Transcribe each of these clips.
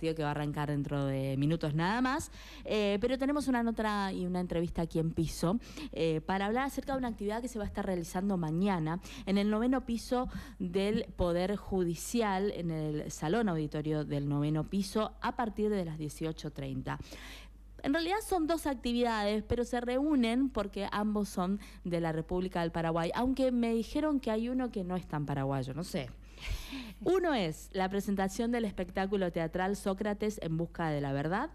partido que va a arrancar dentro de minutos nada más. Pero tenemos una nota y una entrevista aquí en Piso para hablar acerca de una actividad que se va a estar realizando mañana en el 9º piso del Poder Judicial, en el Salón Auditorio del 9º piso, a partir de las 18:30. En realidad son dos actividades, pero se reúnen porque ambos son de la República del Paraguay, aunque me dijeron que hay uno que no es tan paraguayo, no sé. Uno es la presentación del espectáculo teatral Sócrates en busca de la verdad,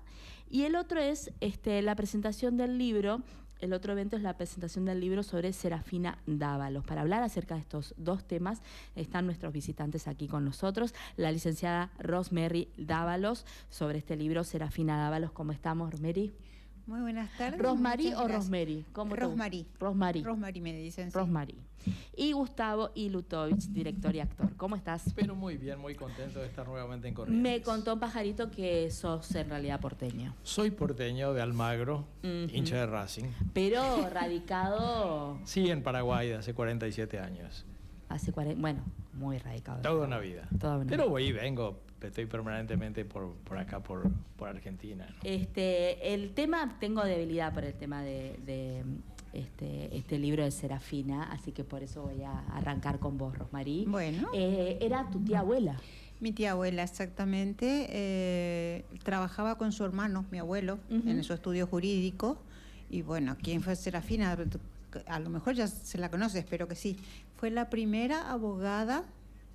y el otro es la presentación del libro. El otro evento es la presentación del libro sobre Serafina Dávalos. Para hablar acerca de estos dos temas están nuestros visitantes aquí con nosotros. La licenciada Rosemary Dávalos, sobre este libro Serafina Dávalos. ¿Cómo estamos, Rosemary? Muy buenas tardes. ¿Rosemary o Rosemary? Rosemary. Rosemary. Rosemary me dicen. Sí. Rosemary. Y Gustavo Ilutovich, director y actor. ¿Cómo estás? Pero muy bien, muy contento de estar nuevamente en Corrientes. Me contó un pajarito que sos en realidad porteño. Soy porteño de Almagro, hincha de Racing. Pero radicado... Sí, en Paraguay, de hace 47 años. Hace 40... Bueno, muy radicado. Toda una vida. Toda una Pero vida. voy y vengo, estoy permanentemente por acá, por Argentina, ¿no? El tema, tengo debilidad por el tema de este libro de Serafina, así que por eso voy a arrancar con vos, Rosemary. Bueno. Era tu tía abuela. Mi tía abuela, exactamente. Trabajaba con su hermano, mi abuelo, en su estudio jurídico. Y bueno, ¿quién fue Serafina? A lo mejor ya se la conoce, espero que sí. Fue la primera abogada,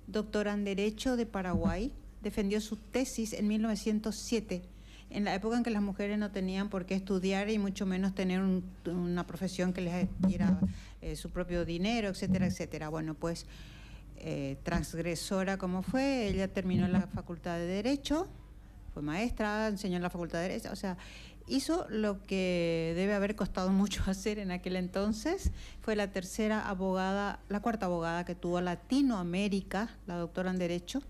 doctora en Derecho de Paraguay. Defendió su tesis en 1907, en la época en que las mujeres no tenían por qué estudiar y mucho menos tener una profesión que les diera su propio dinero, etcétera, etcétera. Bueno, pues transgresora como fue, ella terminó la Facultad de Derecho, fue maestra, enseñó en la Facultad de Derecho, o sea, hizo lo que debe haber costado mucho hacer en aquel entonces. Fue la cuarta abogada que tuvo Latinoamérica, la doctora en Derecho,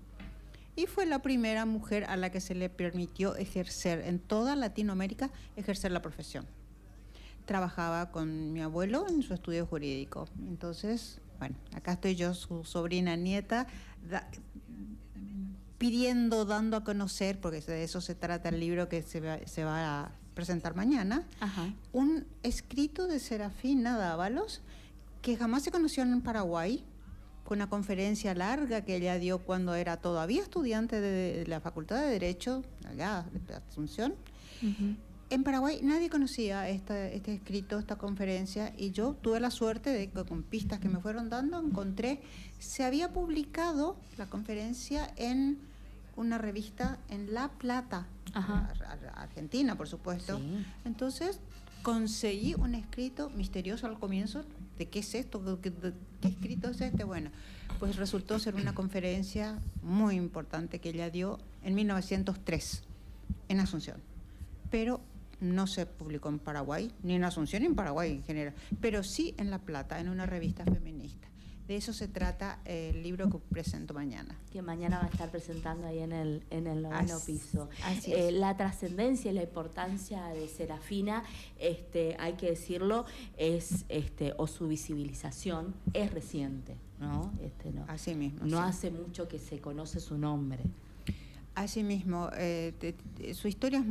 y fue la primera mujer a la que se le permitió ejercer en toda Latinoamérica, ejercer la profesión. Trabajaba con mi abuelo en su estudio jurídico. Entonces, bueno, acá estoy yo, su sobrina nieta, dando a conocer, porque de eso se trata el libro que se va a presentar mañana. Ajá. Un escrito de Serafina Dávalos que jamás se conoció en Paraguay. Fue una conferencia larga que ella dio cuando era todavía estudiante de la Facultad de Derecho, allá de Asunción. En Paraguay nadie conocía este escrito, esta conferencia, y yo tuve la suerte de que con pistas que me fueron dando encontré, se había publicado la conferencia en una revista en La Plata, Argentina, por supuesto. Sí. Entonces conseguí un escrito misterioso al comienzo. ¿De qué es esto? ¿Qué escrito es este? Bueno, pues resultó ser una conferencia muy importante que ella dio en 1903 en Asunción. Pero no se publicó en Paraguay, ni en Asunción ni en Paraguay en general, pero sí en La Plata, en una revista feminista. De eso se trata el libro que presento mañana. Que mañana va a estar presentando ahí en el 9º piso. Así es. La trascendencia y la importancia de Serafina, hay que decirlo, es o su visibilización es reciente, ¿no? No. Así mismo. No sí. hace mucho que se conoce su nombre. Así mismo. Su historia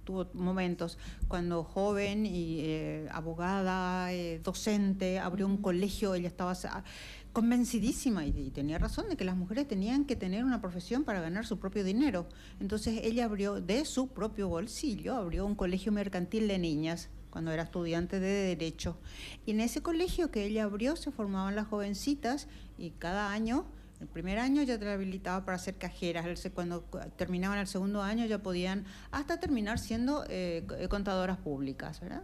tuvo momentos cuando joven y abogada, docente, abrió un colegio. Ella estaba convencidísima y tenía razón de que las mujeres tenían que tener una profesión para ganar su propio dinero. Entonces ella abrió de su propio bolsillo, abrió un colegio mercantil de niñas cuando era estudiante de Derecho. Y en ese colegio que ella abrió se formaban las jovencitas, y cada año, el primer año ya te habilitaba para ser cajeras, cuando terminaban el segundo año ya podían hasta terminar siendo contadoras públicas, ¿verdad?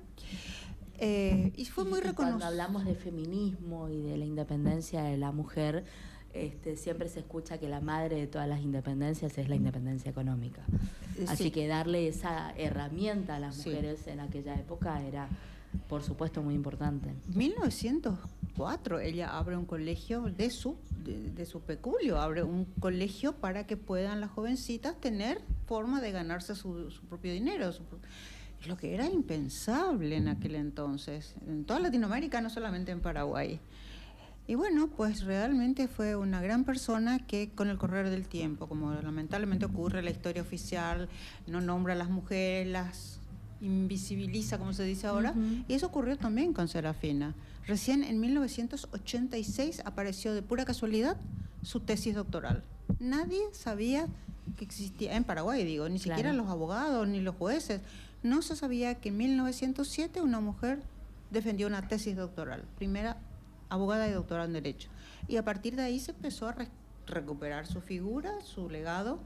Y fue muy reconocido. Cuando hablamos de feminismo y de la independencia de la mujer, siempre se escucha que la madre de todas las independencias es la independencia económica. Así que darle esa herramienta a las mujeres en aquella época era, por supuesto, muy importante. 1904 ella abre un colegio de su peculio, abre un colegio para que puedan las jovencitas tener forma de ganarse su propio dinero. Lo que era impensable en aquel entonces, en toda Latinoamérica, no solamente en Paraguay. Y bueno, pues realmente fue una gran persona que con el correr del tiempo, como lamentablemente ocurre en la historia oficial, no nombra a las mujeres, las invisibiliza, como se dice ahora, y eso ocurrió también con Serafina. Recién en 1986 apareció de pura casualidad su tesis doctoral. Nadie sabía que existía, en Paraguay digo, ni siquiera los abogados ni los jueces, no se sabía que en 1907 una mujer defendió una tesis doctoral, primera abogada y doctora en Derecho. Y a partir de ahí se empezó a recuperar su figura, su legado.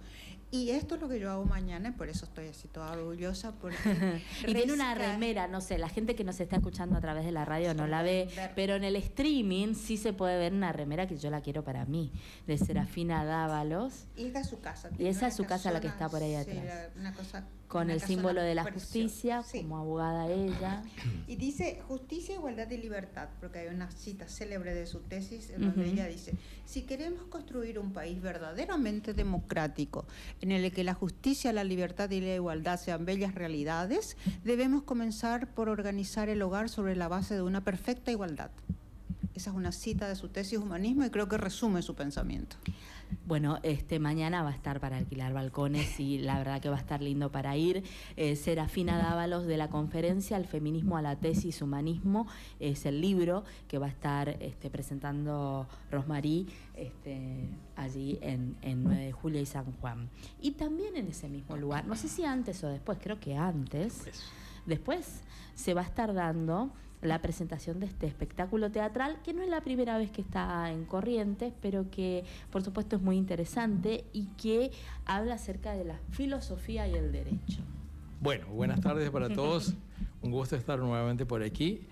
Y esto es lo que yo hago mañana, y por eso estoy así toda orgullosa. Porque y tiene una remera, no sé, la gente que nos está escuchando a través de la radio no la ve, pero en el streaming sí se puede ver una remera que yo la quiero para mí, de Serafina Dávalos. Y esa es su casa. Y esa es su casa, la que está por ahí atrás. Sí, una cosa, con el símbolo de la justicia, como abogada ella. Y dice justicia, igualdad y libertad, porque hay una cita célebre de su tesis en donde ella dice: si queremos construir un país verdaderamente democrático, en el que la justicia, la libertad y la igualdad sean bellas realidades, debemos comenzar por organizar el hogar sobre la base de una perfecta igualdad. Esa es una cita de su tesis Humanismo y creo que resume su pensamiento. Bueno, mañana va a estar para alquilar balcones y la verdad que va a estar lindo para ir. Serafina Dávalos, de la conferencia El feminismo a la tesis Humanismo, es el libro que va a estar presentando Rosmarie allí en 9 de julio y San Juan. Y también en ese mismo lugar, no sé si antes o después, creo que antes, después se va a estar dando la presentación de este espectáculo teatral, que no es la primera vez que está en Corrientes, pero que por supuesto es muy interesante y que habla acerca de la filosofía y el derecho. Bueno, buenas tardes para todos. Un gusto estar nuevamente por aquí.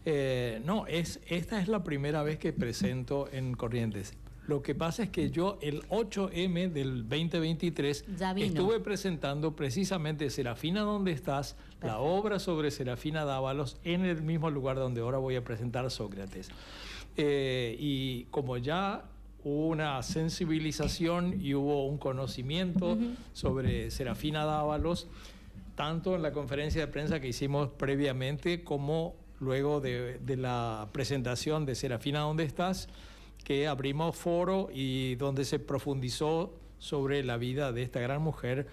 Esta es la primera vez que presento en Corrientes. Lo que pasa es que yo el 8M del 2023 estuve presentando precisamente Serafina, ¿dónde estás? Perfecto. La obra sobre Serafina Dávalos en el mismo lugar donde ahora voy a presentar Sócrates. Y como ya hubo una sensibilización y hubo un conocimiento sobre Serafina Dávalos, tanto en la conferencia de prensa que hicimos previamente como luego de la presentación de Serafina, ¿dónde estás?, que abrimos foro y donde se profundizó sobre la vida de esta gran mujer,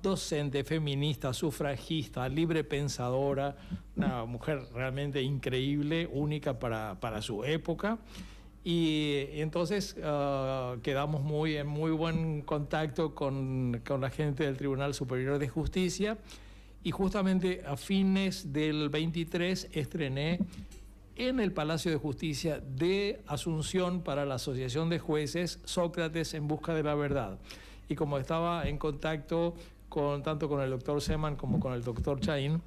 docente, feminista, sufragista, libre pensadora, una mujer realmente increíble, única para su época. Y entonces quedamos en muy buen contacto con la gente del Tribunal Superior de Justicia, y justamente a fines del 23 estrené en el Palacio de Justicia de Asunción para la Asociación de Jueces Sócrates en busca de la verdad. Y como estaba en contacto tanto con el doctor Seman como con el doctor Chaín,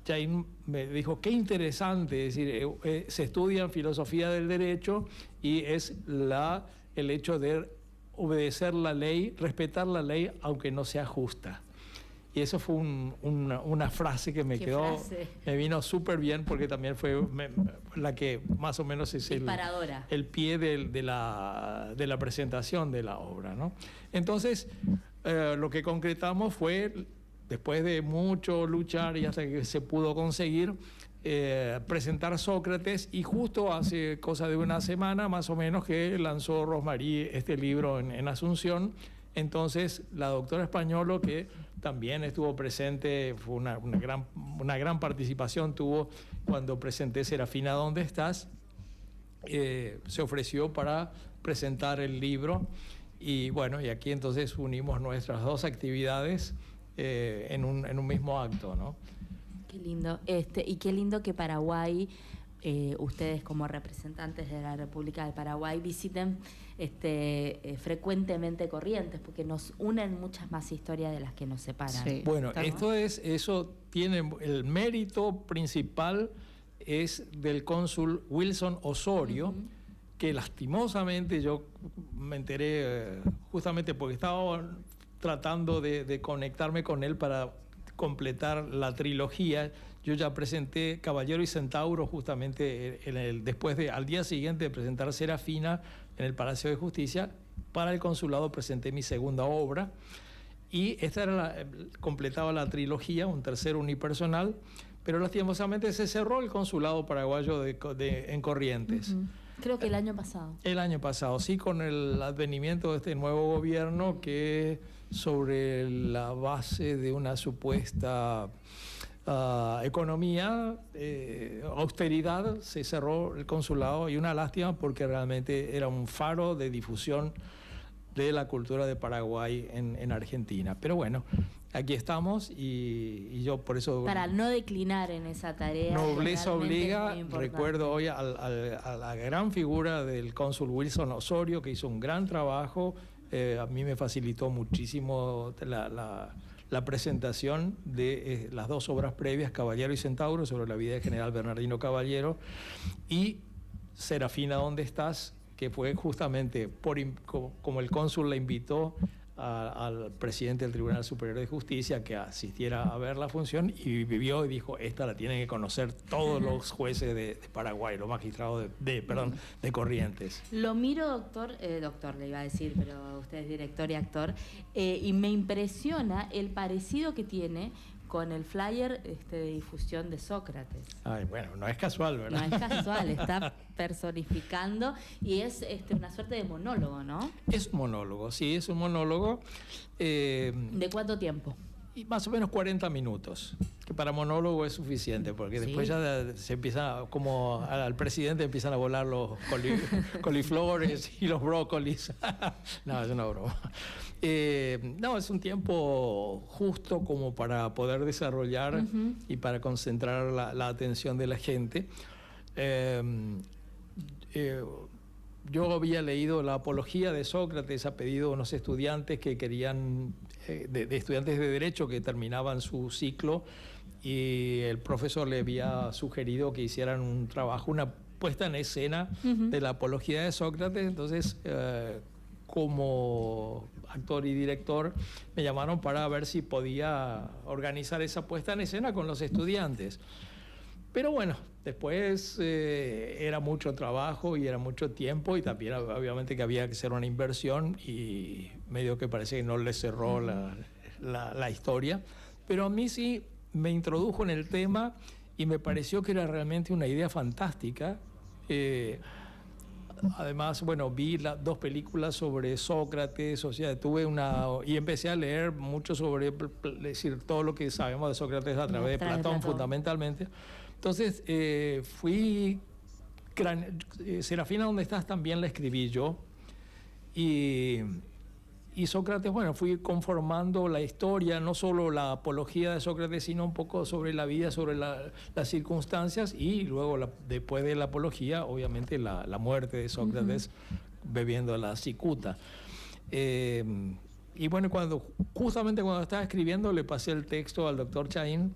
Chaín me dijo, qué interesante, es decir, se estudia en filosofía del derecho y es el hecho de obedecer la ley, respetar la ley aunque no sea justa. Y eso fue una frase que me quedó, me vino súper bien, porque también fue la que más o menos es el pie de la presentación de la obra, ¿no? Entonces, lo que concretamos fue, después de mucho luchar y hasta que se pudo conseguir, presentar Sócrates, y justo hace cosa de una semana más o menos que lanzó Rosmarie este libro en Asunción. Entonces, la doctora Españolo, que también estuvo presente, fue una gran participación tuvo cuando presenté Serafina, ¿dónde estás?, se ofreció para presentar el libro. Y bueno, y aquí entonces unimos nuestras dos actividades en un mismo acto, ¿no? Qué lindo. Y qué lindo que Paraguay, ustedes como representantes de la República de Paraguay, visiten frecuentemente Corrientes, porque nos unen muchas más historias de las que nos separan. Sí. Bueno, eso tiene el mérito principal, es del cónsul Wilson Osorio, que lastimosamente yo me enteré justamente porque estaba tratando de conectarme con él para completar la trilogía. Yo ya presenté Caballero y Centauro justamente al día siguiente de presentar Serafina en el Palacio de Justicia. Para el consulado presenté mi segunda obra, y esta completaba la trilogía, un tercer unipersonal, pero lastimosamente se cerró el consulado paraguayo en Corrientes. Creo que el año pasado. El año pasado, sí, con el advenimiento de este nuevo gobierno que sobre la base de una supuesta economía, austeridad, se cerró el consulado, y una lástima porque realmente era un faro de difusión de la cultura de Paraguay en Argentina. Pero bueno, aquí estamos y yo por eso... Para no declinar en esa tarea. Nobleza obliga. Recuerdo hoy a la gran figura del cónsul Wilson Osorio, que hizo un gran trabajo. A mí me facilitó muchísimo la presentación de las dos obras previas, Caballero y Centauro, sobre la vida del general Bernardino Caballero, y Serafina, ¿dónde estás?, que fue justamente como el cónsul le invitó al presidente del Tribunal Superior de Justicia que asistiera a ver la función, y vivió y dijo, esta la tienen que conocer todos los jueces de Paraguay, los magistrados de Corrientes. Lo miro, doctor le iba a decir, pero usted es director y actor, y me impresiona el parecido que tiene con el flyer de difusión de Sócrates. Ay, bueno, no es casual, ¿verdad? No es casual, está personificando, y es una suerte de monólogo, ¿no? Es un monólogo, sí, es un monólogo. ¿De cuánto tiempo? Y más o menos 40 minutos, que para monólogo es suficiente, porque después ya se empieza, como al presidente empiezan a volar los coliflores y los brócolis. No, es una broma. No, es un tiempo justo como para poder desarrollar y para concentrar la atención de la gente. Yo había leído la Apología de Sócrates a pedido de unos estudiantes que querían, de estudiantes de Derecho que terminaban su ciclo, y el profesor le había sugerido que hicieran un trabajo, una puesta en escena de la Apología de Sócrates. Entonces, como actor y director, me llamaron para ver si podía organizar esa puesta en escena con los estudiantes. Pero bueno, después era mucho trabajo y era mucho tiempo, y también obviamente que había que hacer una inversión, y medio que parece que no le cerró la historia. Pero a mí sí me introdujo en el tema y me pareció que era realmente una idea fantástica. Además, bueno, vi dos películas sobre Sócrates, o sea, y empecé a leer mucho sobre, decir, todo lo que sabemos de Sócrates a través de Platón, fundamentalmente. Entonces, Serafina, ¿dónde estás?, también la escribí yo. Y Sócrates, bueno, fui conformando la historia, no solo la apología de Sócrates, sino un poco sobre la vida, sobre las circunstancias, y luego, después de la apología, obviamente la muerte de Sócrates bebiendo la cicuta. Y bueno, justamente cuando estaba escribiendo, le pasé el texto al doctor Chaín,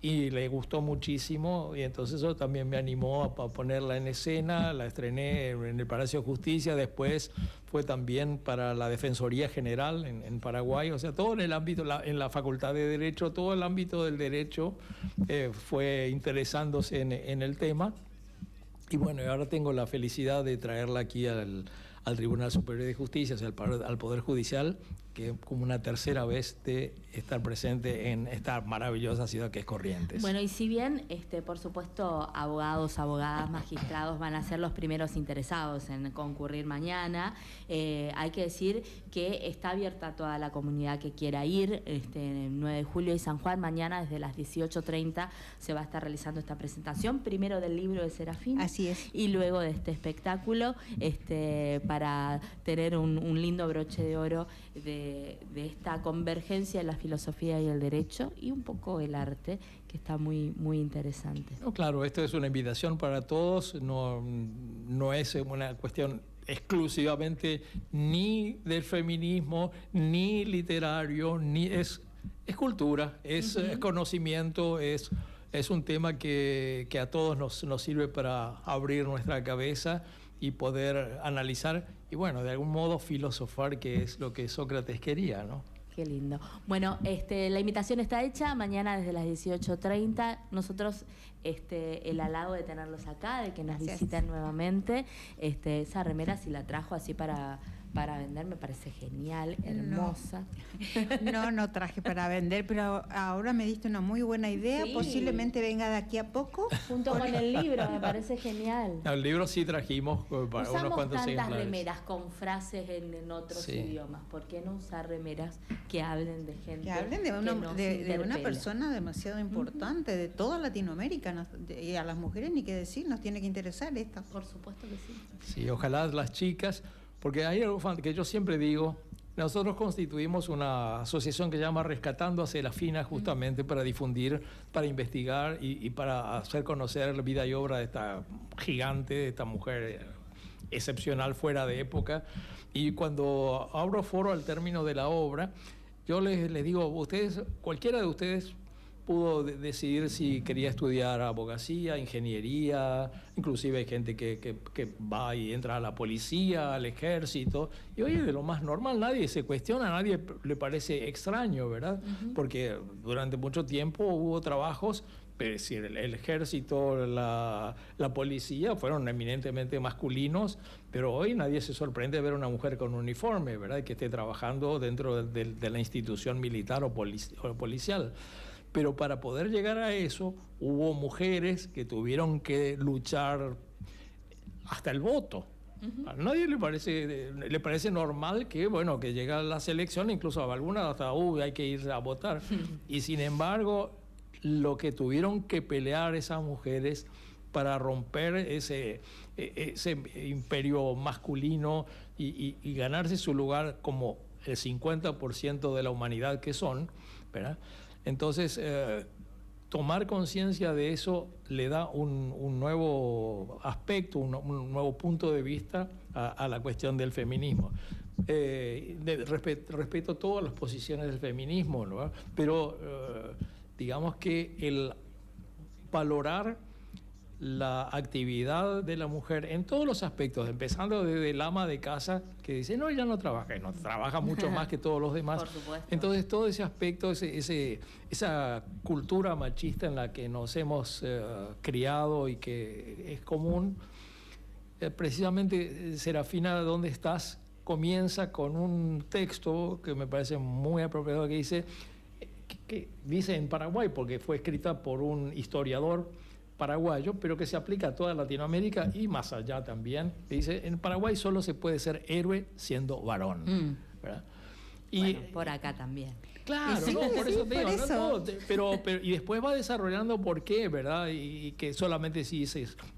y le gustó muchísimo, y entonces eso también me animó a ponerla en escena. La estrené en el Palacio de Justicia, después fue también para la Defensoría General en Paraguay, o sea, todo en el ámbito, en la Facultad de Derecho, todo el ámbito del derecho fue interesándose en el tema. Y bueno, ahora tengo la felicidad de traerla aquí al Tribunal Superior de Justicia, o sea, al Poder Judicial, que como una tercera vez de estar presente en esta maravillosa ciudad que es Corrientes. Bueno, y si bien, por supuesto, abogados, abogadas, magistrados van a ser los primeros interesados en concurrir mañana, hay que decir que está abierta a toda la comunidad que quiera ir. El 9 de julio y San Juan, mañana desde las 18:30 se va a estar realizando esta presentación, primero del libro de Serafina. Así es. Y luego de este espectáculo, para tener un lindo broche de oro de esta convergencia de la filosofía y el derecho, y un poco el arte, que está muy, muy interesante. No, claro, esto es una invitación para todos, no es una cuestión exclusivamente ni del feminismo, ni literario, es cultura, es conocimiento, es un tema que a todos nos sirve para abrir nuestra cabeza y poder analizar y, bueno, de algún modo filosofar, que es lo que Sócrates quería, ¿no? Qué lindo. Bueno, la invitación está hecha, mañana desde las 18:30. Nosotros, el halago de tenerlos acá, de que nos visiten nuevamente. Esa remera, si la trajo así para para vender, me parece genial, hermosa. No traje para vender, pero ahora me diste una muy buena idea, sí. Posiblemente venga de aquí a poco. Junto con el libro, me parece genial. El libro sí trajimos para unos cuantos ejemplares. Tantas remeras con frases en otros idiomas, ¿por qué no usar remeras que hablen de gente? Que hablen de una persona demasiado importante, de toda Latinoamérica, y a las mujeres ni qué decir, nos tiene que interesar esta. Por supuesto que sí. Sí, ojalá las chicas, porque hay algo que yo siempre digo, nosotros constituimos una asociación que se llama Rescatando a Serafina, justamente para difundir, para investigar y para hacer conocer la vida y obra de esta gigante, de esta mujer excepcional fuera de época. Y cuando abro foro al término de la obra, yo les digo, ustedes, cualquiera de ustedes pudo decidir si quería estudiar abogacía, ingeniería, inclusive hay gente que va y entra a la policía, al ejército, y oye, de lo más normal, nadie se cuestiona, a nadie le parece extraño, ¿verdad? Porque durante mucho tiempo hubo trabajos, pero si el ejército, la policía fueron eminentemente masculinos, pero hoy nadie se sorprende de ver a una mujer con uniforme, ¿verdad? Que esté trabajando dentro de la institución militar o policial. Pero para poder llegar a eso, hubo mujeres que tuvieron que luchar hasta el voto. A nadie le parece normal que, bueno, que llega a la selección, incluso a algunas hasta hay que ir a votar. Y sin embargo, lo que tuvieron que pelear esas mujeres para romper ese imperio masculino y ganarse su lugar como el 50% de la humanidad que son, ¿verdad? Entonces, tomar conciencia de eso le da un nuevo aspecto, un nuevo punto de vista a la cuestión del feminismo. Respeto todas las posiciones del feminismo, ¿no? Pero digamos que el valorar la actividad de la mujer en todos los aspectos, empezando desde el ama de casa que dice, no, ella no trabaja mucho más que todos los demás. Por supuesto. Entonces todo ese aspecto, esa cultura machista en la que nos hemos criado y que es común, precisamente Serafina, ¿dónde estás?, comienza con un texto que me parece muy apropiado, que dice en Paraguay, porque fue escrita por un historiador paraguayo, pero que se aplica a toda Latinoamérica y más allá también. Dice, en Paraguay solo se puede ser héroe siendo varón. ¿Verdad? Y bueno, por acá también. Claro, sí, por eso te digo, no, pero y después va desarrollando por qué, ¿verdad? Y que solamente si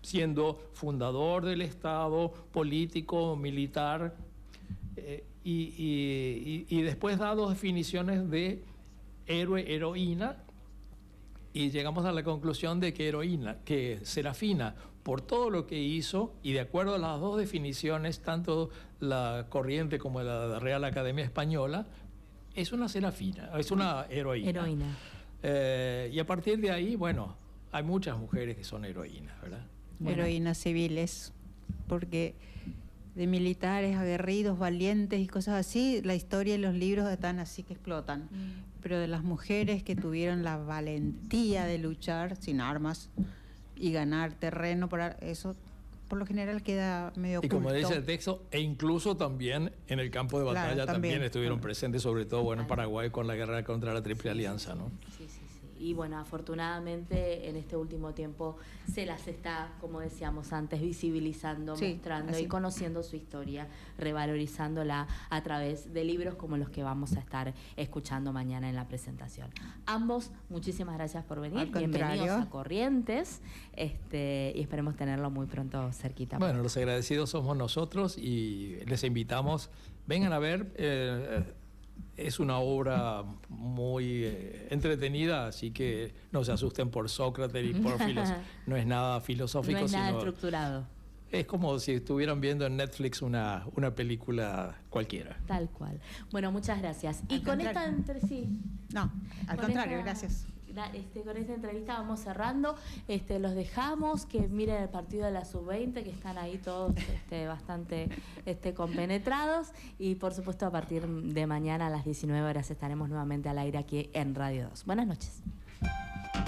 siendo fundador del Estado, político, militar, y después da dos definiciones de héroe, heroína, y llegamos a la conclusión de que Serafina, por todo lo que hizo, y de acuerdo a las dos definiciones, tanto la corriente como la Real Academia Española, es una serafina, es una heroína. Y a partir de ahí, bueno, hay muchas mujeres que son heroínas, ¿verdad? Bueno. Heroínas civiles, porque de militares aguerridos, valientes y cosas así, la historia y los libros están así que explotan. Pero de las mujeres que tuvieron la valentía de luchar sin armas y ganar terreno, eso por lo general queda medio oculto. Y como dice el texto, e incluso también en el campo de batalla, claro, también estuvieron presentes, sobre todo en Paraguay con la guerra contra la Triple Alianza, ¿no? Sí. Y bueno, afortunadamente en este último tiempo se las está, como decíamos antes, visibilizando, mostrando y conociendo su historia, revalorizándola a través de libros como los que vamos a estar escuchando mañana en la presentación. Ambos, muchísimas gracias por venir. Bienvenidos a Corrientes, y esperemos tenerlo muy pronto cerquita. Bueno, los agradecidos somos nosotros y les invitamos, vengan a ver. Es una obra muy entretenida, así que no se asusten por Sócrates y por no es nada filosófico. No es nada estructurado. Es como si estuvieran viendo en Netflix una película cualquiera. Tal cual. Bueno, muchas gracias. Y con esta al contrario, gracias. Con esta entrevista vamos cerrando. Los dejamos que miren el partido de la Sub-20, que están ahí todos bastante compenetrados. Y por supuesto, a partir de mañana a las 19 horas estaremos nuevamente al aire aquí en Radio 2. Buenas noches.